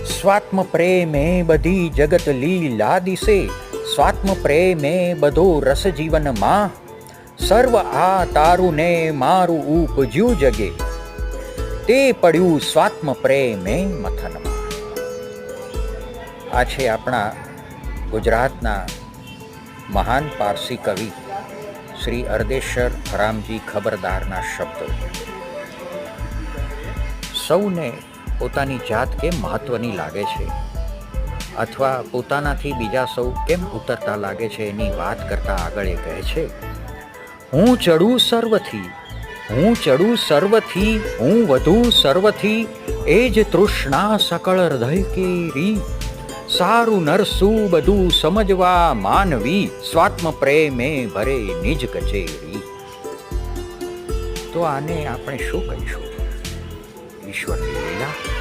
સ્વાત્મ પ્રેમે બધી જગત લીલા દિશે, સ્વાત્મ પ્રેમે બધો રસ જીવનમાં, સર્વ આ તારું ને મારું ઉપજ્યું જગે, તે પડ્યું સ્વાત્મ પ્રેમે મથનમાં. આ છે આપણા ગુજરાતના મહાન પારસી કવિ શ્રી અર્દેશર રામજી ખબરદારના શબ્દો. સૌને પોતાની જાત કેમ મહત્વની લાગે છે અથવા પોતાનાથી બીજા સૌ કેમ ઉતરતા લાગે છે એની વાત કરતા આગળ એ કહે છે, હું ચડું સર્વથી, હું ચડું સર્વથી, હું વધુ સર્વથી, એ જ તૃષ્ણા સકળ હૃદય કેરી, સારું નરસું બધું સમજવા માનવી, સ્વાત્મ પ્રેમે ભરે નિજ કચેરી. તો આને આપણે શું કહીશું? ઈશ્વરની લીલા.